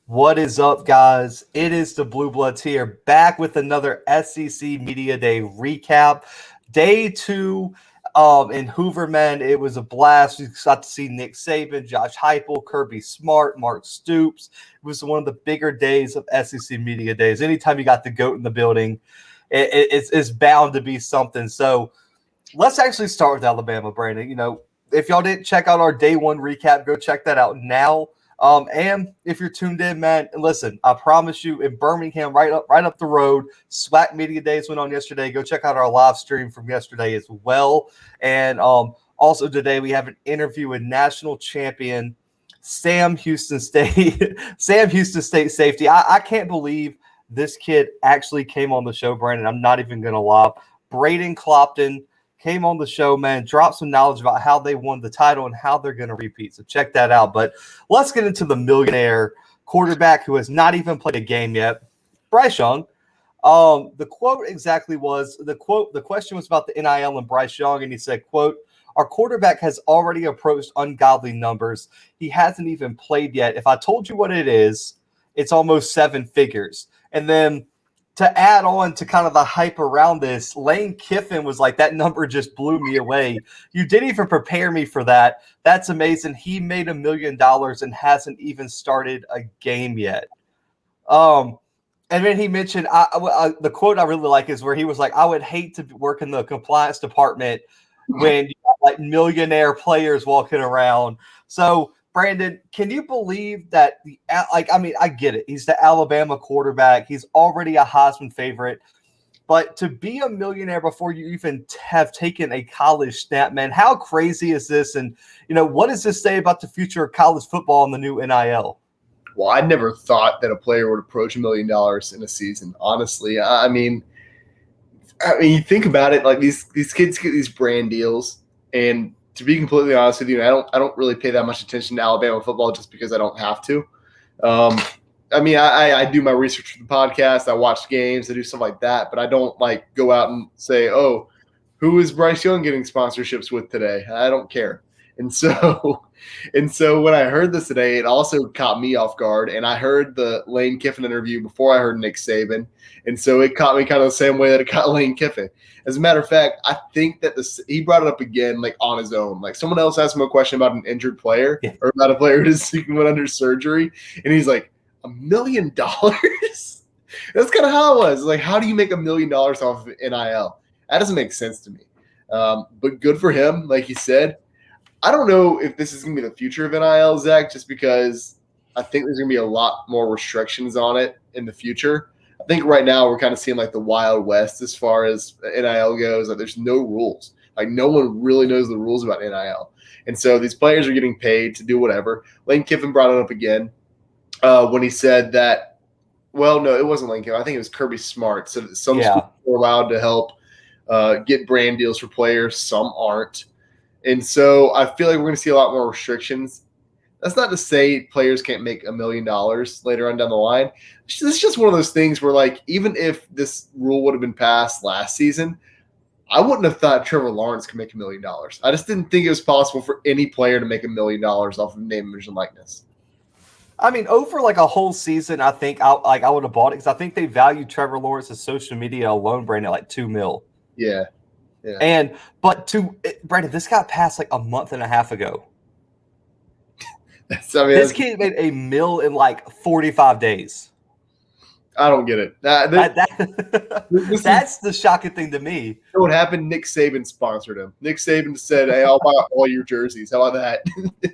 What is up, guys? It is the Bluebloods here, back with another SEC Media Day recap. Day two in Hoover, man. It was a blast. We got to see Nick Saban, Josh Heupel, Kirby Smart, Mark Stoops. It was one of the bigger days of SEC Media Days. Anytime you got the GOAT in the building, it's bound to be something. So let's actually start with Alabama, Brandon. You know, if y'all didn't check out our day one recap, go check that out now. And if you're tuned in, man, listen, I promise you, in Birmingham, right up the road, SWAC Media Days went on yesterday. Go check out our live stream from yesterday as well. And also today we have an interview with national champion Sam Houston State safety. I can't believe this kid actually came on the show, Brandon. I'm not even gonna lie. Braden Clopton came on the show, man, dropped some knowledge about how they won the title and how they're going to repeat. So check that out. But let's get into the millionaire quarterback who has not even played a game yet, Bryce Young. The quote exactly was, the question was about the NIL and Bryce Young, and he said, quote, "Our quarterback has already approached ungodly numbers. He hasn't even played yet. If I told you what it is, it's almost seven figures." And then to add on to kind of the hype around this, Lane Kiffin was like, that number just blew me away. You didn't even prepare me for that. That's amazing. He made $1 million and hasn't even started a game yet. And then he mentioned, the quote I really like is where he was like, "I would hate to work in the compliance department when you have like millionaire players walking around." So, Brandon, can you believe that I get it. He's the Alabama quarterback. He's already a Heisman favorite. But to be a millionaire before you even have taken a college snap, man, how crazy is this? And, what does this say about the future of college football and the new NIL? Well, I never thought that a player would approach $1 million in a season, honestly. I mean, you think about it, like these kids get these brand deals, and to be completely honest with you, I don't really pay that much attention to Alabama football just because I don't have to. I do my research for the podcast. I watch games. I do stuff like that. But I don't go out and say, "Oh, who is Bryce Young getting sponsorships with today?" I don't care. And so when I heard this today, it also caught me off guard. And I heard the Lane Kiffin interview before I heard Nick Saban. And so it caught me kind of the same way that it caught Lane Kiffin. As a matter of fact, I think that he brought it up again, on his own. Someone else asked him a question about an injured player or about a player who went under surgery. And he's like, $1 million? That's kind of how it was. How do you make $1 million off of NIL? That doesn't make sense to me. But good for him, like he said. I don't know if this is going to be the future of NIL, Zach, just because I think there's going to be a lot more restrictions on it in the future. I think right now we're kind of seeing the Wild West as far as NIL goes. There's no rules. No one really knows the rules about NIL. And so these players are getting paid to do whatever. Lane Kiffin brought it up again when he said that, well, no, it wasn't Lane Kiffin. I think it was Kirby Smart. So some schools are allowed to help get brand deals for players. Some aren't. And so I feel like we're going to see a lot more restrictions. That's not to say players can't make $1 million later on down the line. This is just one of those things where, even if this rule would have been passed last season, I wouldn't have thought Trevor Lawrence could make $1 million. I just didn't think it was possible for any player to make $1 million off of name, image, and likeness. I mean, over a whole season, I think I would have bought it because I think they value Trevor Lawrence's social media alone, Brandon, at $2 million. Yeah. But Brandon, this got passed a month and a half ago. This kid made $1 million in 45 days. I don't get it. That's the shocking thing to me. You know what happened? Nick Saban sponsored him. Nick Saban said, "Hey, I'll buy all your jerseys." How about that?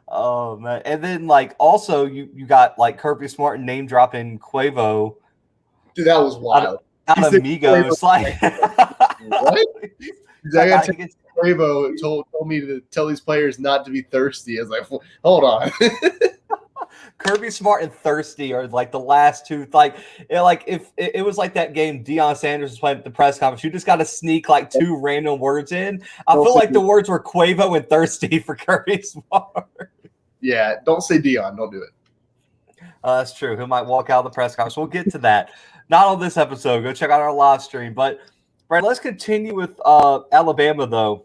Oh man! And then also you got Kirby Smart name dropping Quavo. Dude, that was wild. Out of Migos, what? Quavo told me to tell these players not to be thirsty. I was like, hold on. Kirby Smart and Thirsty are the last two. If it was that game Deion Sanders was playing at the press conference, you just got to sneak two random words in. I feel like the words were Quavo and Thirsty for Kirby Smart. Yeah, don't say Deion. Don't do it. That's true. He might walk out of the press conference. We'll get to that. Not on this episode. Go check out our live stream. But, Brad, let's continue with Alabama, though.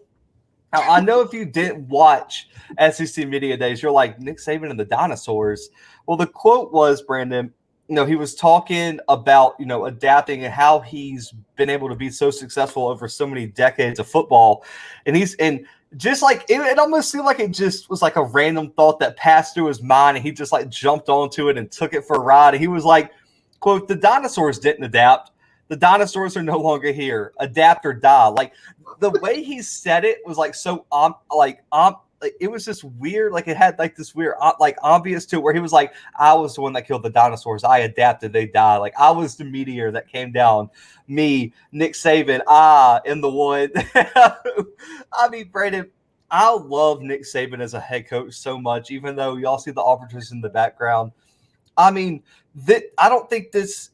Now, I know if you didn't watch SEC Media Days, you're like, Nick Saban and the dinosaurs. Well, the quote was, Brandon, he was talking about, adapting and how he's been able to be so successful over so many decades of football. And just like it almost seemed like it just was like a random thought that passed through his mind, and he just like jumped onto it and took it for a ride. And he was like, quote, the dinosaurs didn't adapt. The dinosaurs are no longer here. Adapt or die. Like the way he said it was like so like it was just weird. Like it had like this weird like obvious to it where he was like, I was the one that killed the dinosaurs. I adapted. They died. Like I was the meteor that came down. Me, Nick Saban, I am the one. I mean, Brandon, I love Nick Saban as a head coach so much, even though y'all see the opportunities in the background. I mean, I don't think this.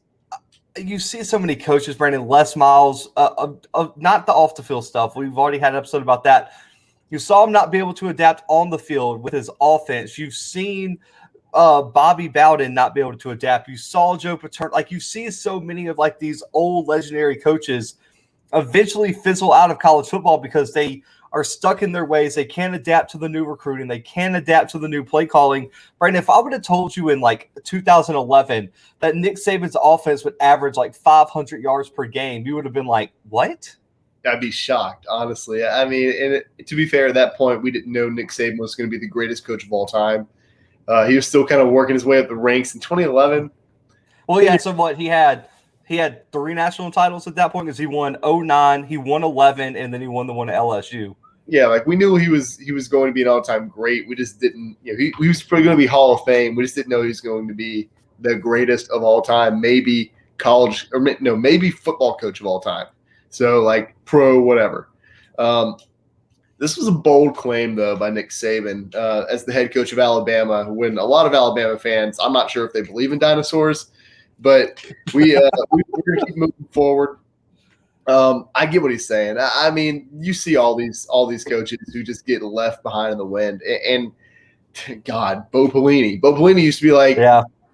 You see so many coaches, Brandon, Les Miles, not the off the field stuff. We've already had an episode about that. You saw him not be able to adapt on the field with his offense. You've seen Bobby Bowden not be able to adapt. You saw Joe Paterno. Like you see so many of like these old legendary coaches eventually fizzle out of college football because they are stuck in their ways. They can't adapt to the new recruiting. They can't adapt to the new play calling. Brandon, if I would have told you in like 2011 that Nick Saban's offense would average like 500 yards per game, you would have been like, what? I'd be shocked, honestly. I mean, and to be fair, at that point, we didn't know Nick Saban was going to be the greatest coach of all time. He was still kind of working his way up the ranks in 2011. Well, yeah, so what he had 3 national titles at that point because he won 09, he won 11, and then he won the one at LSU. Yeah, like we knew he was going to be an all-time great. We just didn't, he was probably going to be Hall of Fame. We just didn't know he was going to be the greatest of all time, maybe college or no, maybe football coach of all time. So like pro whatever. This was a bold claim though by Nick Saban as the head coach of Alabama. When a lot of Alabama fans, I'm not sure if they believe in dinosaurs, but we're going to keep moving forward. I get what he's saying. I mean, you see all these coaches who just get left behind in the wind. And God, Bo Pelini. Bo Pelini used to be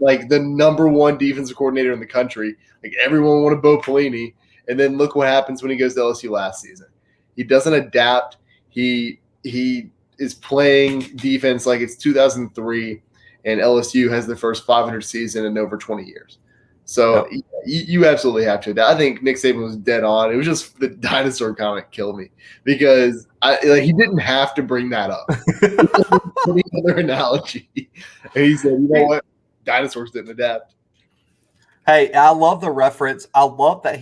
like the number one defensive coordinator in the country. Like everyone wanted Bo Pelini. And then look what happens when he goes to LSU last season. He doesn't adapt. He is playing defense like it's 2003, and LSU has their first 500 season in over 20 years. So you absolutely have to. I think Nick Saban was dead on. It was just the dinosaur comment killed me because he didn't have to bring that up. Any other analogy, and he said, "You know what? Dinosaurs didn't adapt." Hey, I love the reference. I love that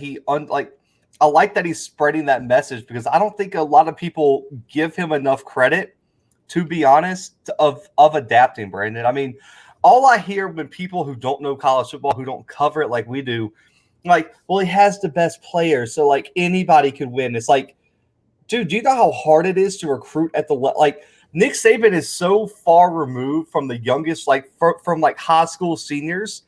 I like that he's spreading that message because I don't think a lot of people give him enough credit, to be honest, of adapting, Brandon. I mean, all I hear when people who don't know college football, who don't cover it like we do, like, well, he has the best players, so like anybody could win. It's like, dude, do you know how hard it is to recruit at the Nick Saban is so far removed from the youngest, from high school seniors,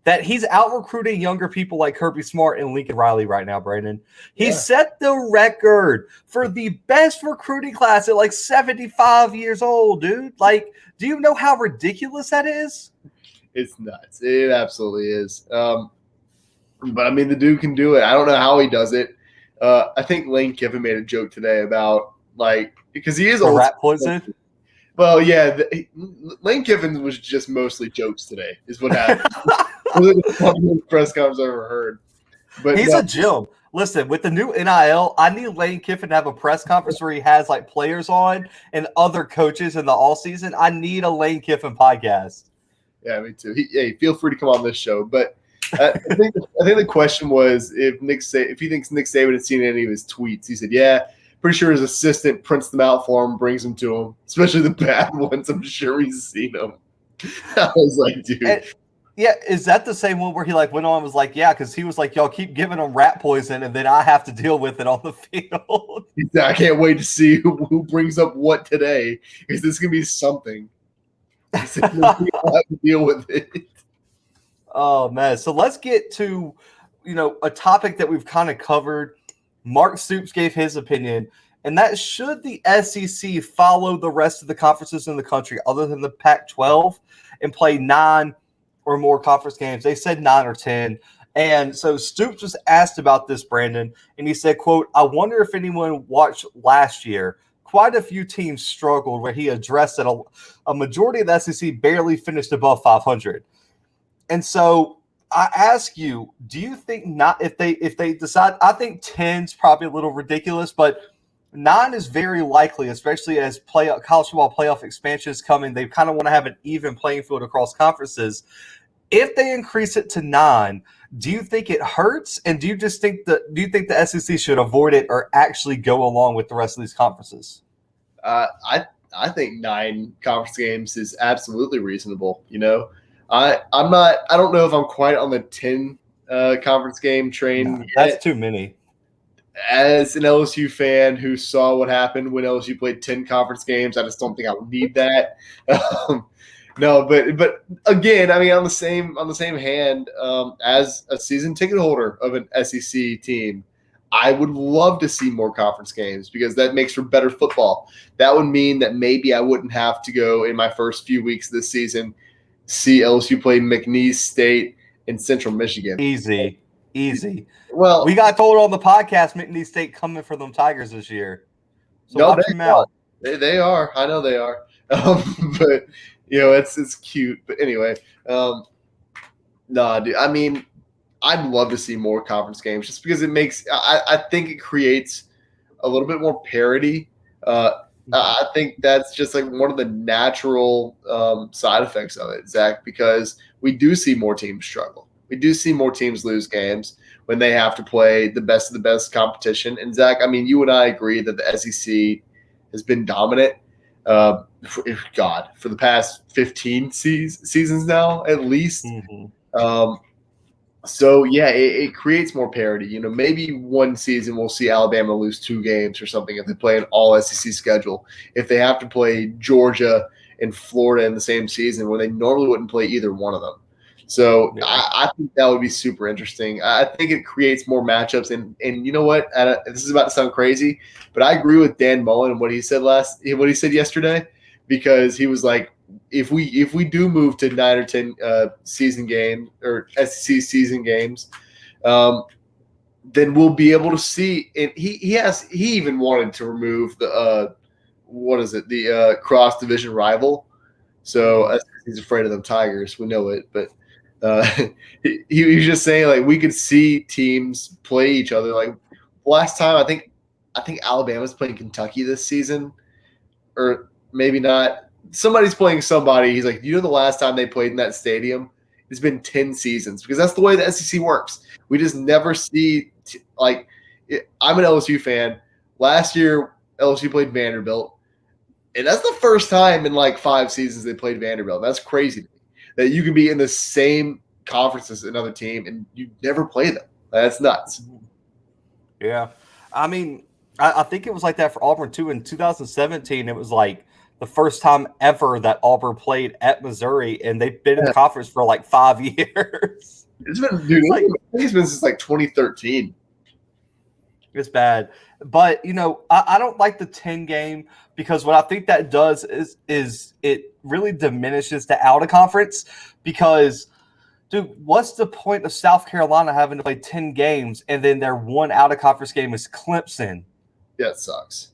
that he's out recruiting younger people like Kirby Smart and Lincoln Riley right now, Brandon. He set the record for the best recruiting class at like 75 years old, dude. Like, do you know how ridiculous that is? It's nuts. It absolutely is. But I mean, the dude can do it. I don't know how he does it. I think Lane Kiffin made a joke today about because he is old. Rat poison. Well, yeah, Lane Kiffin was just mostly jokes today, is what happened. It was the funniest press conference I've ever heard. But he's a Jim. Listen, with the new NIL, I need Lane Kiffin to have a press conference where he has players on and other coaches in the all season. I need a Lane Kiffin podcast. Yeah, me too. Hey, feel free to come on this show. But I think the question was if he thinks Nick Saban had seen any of his tweets. He said, yeah. Pretty sure his assistant prints them out for him, brings them to him, especially the bad ones. I'm sure he's seen them. I was like, dude. Is that the same one where he went on and was like, yeah, because he was like, y'all keep giving him rat poison, and then I have to deal with it on the field. I can't wait to see who brings up what today, because this is going to be something. He said, we'll have to deal with it. Oh, man. So let's get to, a topic that we've kind of covered. Mark Stoops gave his opinion, and that should the SEC follow the rest of the conferences in the country other than the Pac-12 and play 9 or more conference games. They said 9 or 10. And so Stoops was asked about this, Brandon, and he said, quote, I wonder if anyone watched last year. quite a few teams struggled where he addressed that a majority of the SEC barely finished above 500. And so I ask you, do you think not if they decide? I think 10's probably a little ridiculous, but 9 is very likely, especially as college football playoff expansion is coming. They kind of want to have an even playing field across conferences. If they increase it to 9, do you think it hurts? And do you think the SEC should avoid it or actually go along with the rest of these conferences? I think 9 conference games is absolutely reasonable. I don't know if I'm quite on the 10 conference game train. No, that's too many. As an LSU fan who saw what happened when LSU played 10 conference games, I just don't think I would need that. No, but again, I mean, on the same hand, as a season ticket holder of an SEC team, I would love to see more conference games because that makes for better football. That would mean that maybe I wouldn't have to go in my first few weeks this season see LSU play McNeese State and Central Michigan. Easy. Well, we got told on the podcast McNeese State coming for them Tigers this year. So no, watch them out. They are. I know they are. But it's cute. But anyway, dude. I mean, I'd love to see more conference games just because it makes. I think it creates a little bit more parity. I think that's just like one of the natural side effects of it, Zach, because we do see more teams struggle. We do see more teams lose games when they have to play the best of the best competition. And Zach, I mean, you and I agree that the SEC has been dominant. For the past 15 seasons now, at least. Mm-hmm. So yeah, it creates more parity. Maybe one season we'll see Alabama lose 2 games or something if they play an all SEC schedule. If they have to play Georgia and Florida in the same season when they normally wouldn't play either one of them. So yeah. I think that would be super interesting. I think it creates more matchups. And you know what? This is about to sound crazy, but I agree with Dan Mullen and what he said yesterday, because he was like, if we do move to 9 or 10 season games or SEC season games, then we'll be able to see. And he even wanted to remove the cross division rival. So he's afraid of them Tigers. We know it, but he was just saying like we could see teams play each other. Like last time, I think Alabama's playing Kentucky this season, or maybe not. Somebody's playing somebody. He's like, the last time they played in that stadium, it's been 10 seasons, because that's the way the SEC works. We just never see I'm an LSU fan. Last year, LSU played Vanderbilt, and that's the first time in like 5 seasons they played Vanderbilt. That's crazy to me, that you can be in the same conference as another team and you never play them. That's nuts. Yeah. I mean, I think it was like that for Auburn too. In 2017, it was like the first time ever that Auburn played at Missouri, and they've been in the conference for like 5 years. It's been since like 2013. It's bad. But, I don't like the 10 game, because what I think that does is it really diminishes the out of conference, because, dude, what's the point of South Carolina having to play 10 games and then their one out of conference game is Clemson? Yeah, it sucks.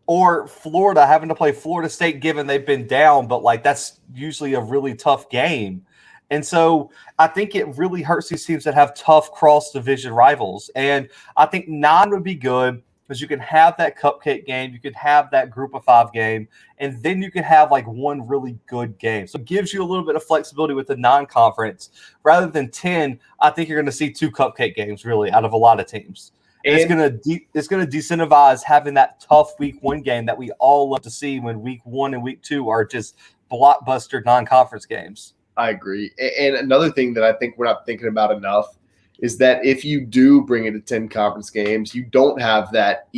Or Florida having to play Florida State, given they've been down, but like that's usually a really tough game. And so I think it really hurts these teams that have tough cross-division rivals. And I think 9 would be good, because you can have that cupcake game, you could have that group of 5 game, and then you can have like one really good game. So it gives you a little bit of flexibility with the non-conference. Rather than 10, I think you're going to see 2 cupcake games really out of a lot of teams. And it's going to disincentivize having that tough week 1 game that we all love to see, when week 1 and week 2 are just blockbuster non-conference games. I agree. And another thing that I think we're not thinking about enough is that if you do bring it to 10 conference games, you don't have that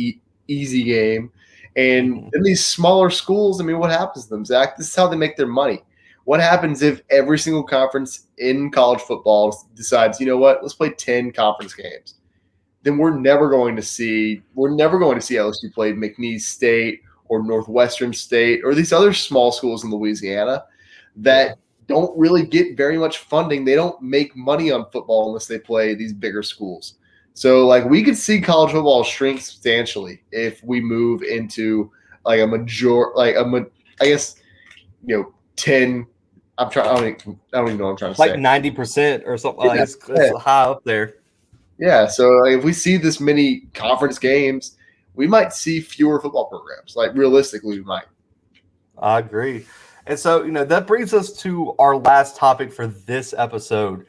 easy game. And in these smaller schools, I mean, what happens to them, Zach? This is how they make their money. What happens if every single conference in college football decides, let's play 10 conference games? Then we're never going to see LSU play McNeese State or Northwestern State or these other small schools in Louisiana that don't really get very much funding. They don't make money on football unless they play these bigger schools. So like we could see college football shrink substantially if we move into like I guess 10. I'm trying. I don't even know what I'm trying to Like say. 90% or something. Yeah. It's high up there. Yeah. So like, if we see this many conference games, we might see fewer football programs. Like realistically, we might. I agree. And so, that brings us to our last topic for this episode,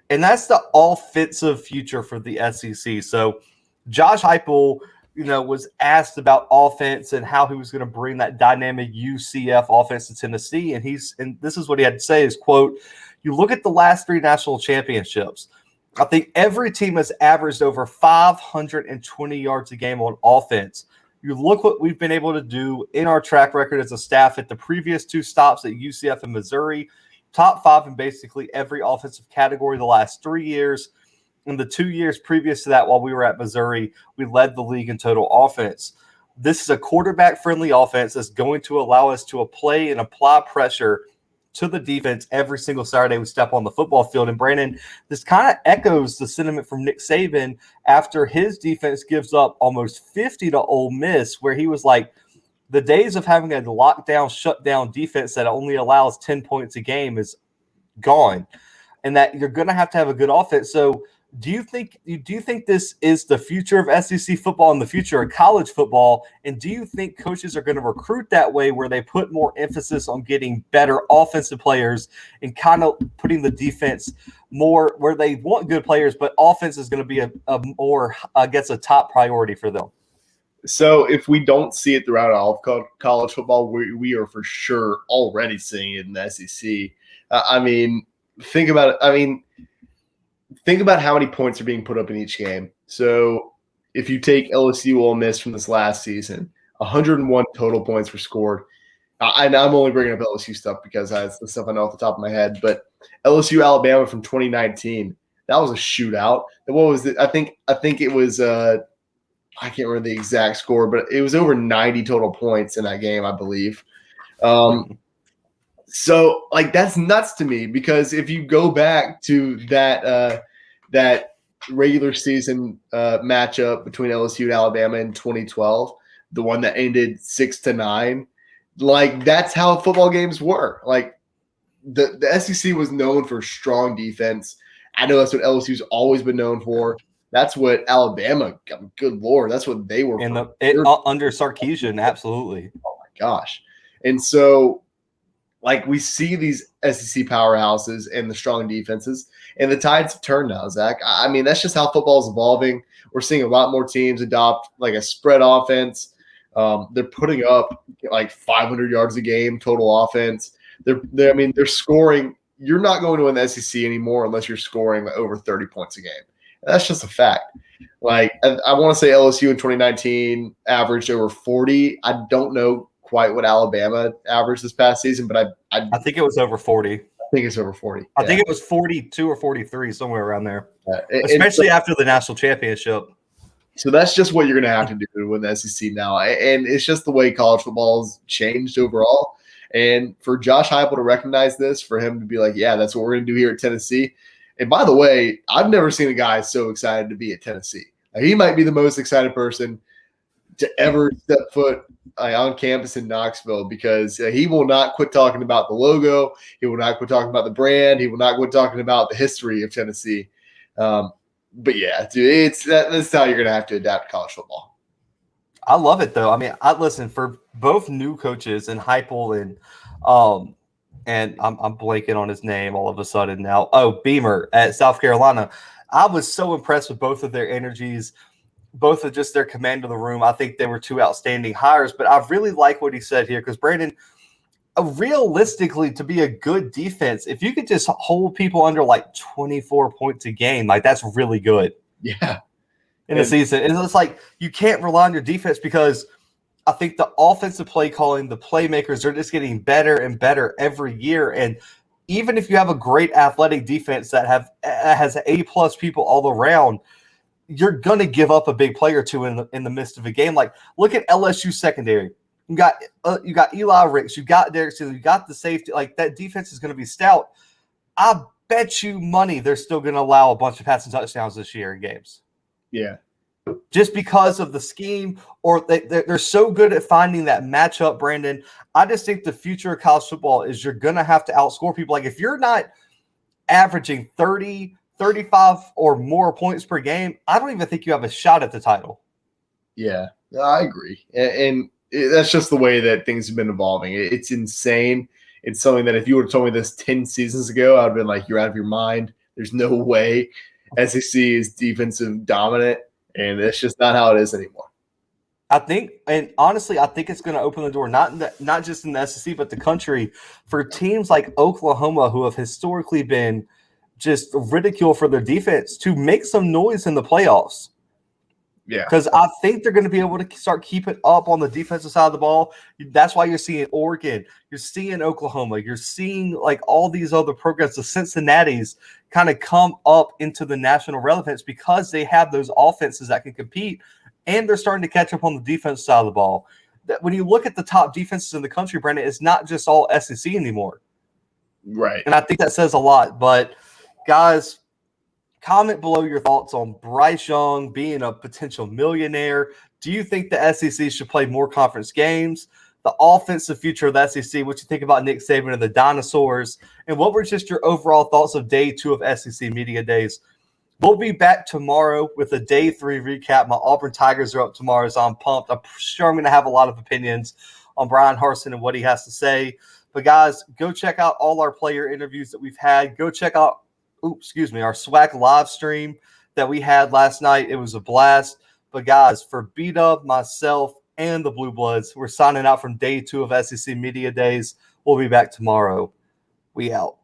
and that's the offensive future for the SEC. So, Josh Heupel, was asked about offense and how he was going to bring that dynamic UCF offense to Tennessee, and this is what he had to say: is quote, "You look at the last 3 national championships. I think every team has averaged over 520 yards a game on offense. You look what we've been able to do in our track record as a staff at the previous 2 stops at UCF and Missouri, top 5 in basically every offensive category the last 3 years. In the 2 years previous to that, while we were at Missouri, we led the league in total offense. This is a quarterback-friendly offense that's going to allow us to apply pressure to the defense every single Saturday we step on the football field." And Brandon, this kind of echoes the sentiment from Nick Saban after his defense gives up almost 50 to Ole Miss, where he was like, the days of having a lockdown, shutdown defense that only allows 10 points a game is gone, and that you're going to have a good offense. So do you think this is the future of SEC football and the future of college football? And do you think coaches are going to recruit that way, where they put more emphasis on getting better offensive players and kind of putting the defense more where they want good players, but offense is going to be a more, I guess, a top priority for them? So if we don't see it throughout all of college football, we are for sure already seeing it in the SEC. Think about it. Think about how many points are being put up in each game. So if you take LSU Ole Miss from this last season, 101 total points were scored. I'm only bringing up LSU stuff because that's the stuff I know off the top of my head. But LSU Alabama from 2019, that was a shootout. And what was it? I think it was I can't remember the exact score, but it was over 90 total points in that game, I believe. So, like, that's nuts to me, because if you go back to that regular season matchup between LSU and Alabama in 2012, the one that ended 6-9, like, that's how football games were. Like, the SEC was known for strong defense. I know that's what LSU's always been known for. That's what Alabama, good Lord, that's what they were. Under Sarkisian, absolutely. Oh, my gosh. And so, like, we see these SEC powerhouses and the strong defenses, and the tides have turned now, Zach. I mean, that's just how football is evolving. We're seeing a lot more teams adopt like a spread offense. They're putting up like 500 yards a game total offense. They're scoring. You're not going to win the SEC anymore unless you're scoring like over 30 points a game. That's just a fact. Like, I want to say LSU in 2019 averaged over 40. I don't know quite what Alabama averaged this past season, but I think it was over 40. I think it's over 40. I think it was 42 or 43, somewhere around there, especially after the national championship. So that's just what you're going to have to do to win the SEC now. And it's just the way college football has changed overall. And for Josh Heupel to recognize this, for him to be like, yeah, that's what we're going to do here at Tennessee. And by the way, I've never seen a guy so excited to be at Tennessee. He might be the most excited person to ever step foot on campus in Knoxville, because he will not quit talking about the logo. He will not quit talking about the brand. He will not quit talking about the history of Tennessee. But yeah, dude, that's how you're going to have to adapt to college football. I love it, though. I mean, I listen, for both new coaches and Heupel and I'm blanking on his name all of a sudden now. Oh, Beamer at South Carolina. I was so impressed with both of their energies, both of just their command of the room. I think they were 2 outstanding hires, but I really like what he said here, because Brandon, realistically, to be a good defense, if you could just hold people under like 24 points a game, like, that's really good. Yeah. In a season. And it's like, you can't rely on your defense, because I think the offensive play calling, the playmakers, are just getting better and better every year. And even if you have a great athletic defense that has A+ people all around, you're going to give up a big play or two in the midst of a game. Like, look at LSU secondary. You got Eli Ricks, you got Derek Stingley, you got the safety. Like, that defense is going to be stout. I bet you money they're still going to allow a bunch of passing touchdowns this year in games. Yeah. Just because of the scheme, or they're so good at finding that matchup, Brandon. I just think the future of college football is you're going to have to outscore people. Like if you're not averaging 30, 35 or more points per game, I don't even think you have a shot at the title. Yeah, I agree. And that's just the way that things have been evolving. It's insane. It's something that if you would have told me this 10 seasons ago, I would have been like, you're out of your mind. There's no way SEC is defensive dominant. And that's just not how it is anymore. I think, and honestly, I think it's going to open the door, not just in the SEC, but the country, for teams like Oklahoma, who have historically been just ridiculed for their defense, to make some noise in the playoffs. Yeah. Because I think they're going to be able to start keeping up on the defensive side of the ball. That's why you're seeing Oregon, you're seeing Oklahoma, you're seeing like all these other programs, the Cincinnati's, kind of come up into the national relevance because they have those offenses that can compete, and they're starting to catch up on the defense side of the ball. When you look at the top defenses in the country, Brandon, it's not just all SEC anymore. Right. And I think that says a lot. But guys, comment below your thoughts on Bryce Young being a potential millionaire. Do you think the SEC should play more conference games? The offensive future of the SEC, what you think about Nick Saban and the Dinosaurs, and what were just your overall thoughts of day 2 of SEC Media Days? We'll be back tomorrow with a day 3 recap. My Auburn Tigers are up tomorrow, so I'm pumped. I'm sure I'm going to have a lot of opinions on Brian Harsin and what he has to say. But guys, go check out all our player interviews that we've had. Go check out our SWAC live stream that we had last night. It was a blast. But guys, for B-Dub, myself, and the Blue Bloods, we're signing out from day 2 of SEC Media Days. We'll be back tomorrow. We out.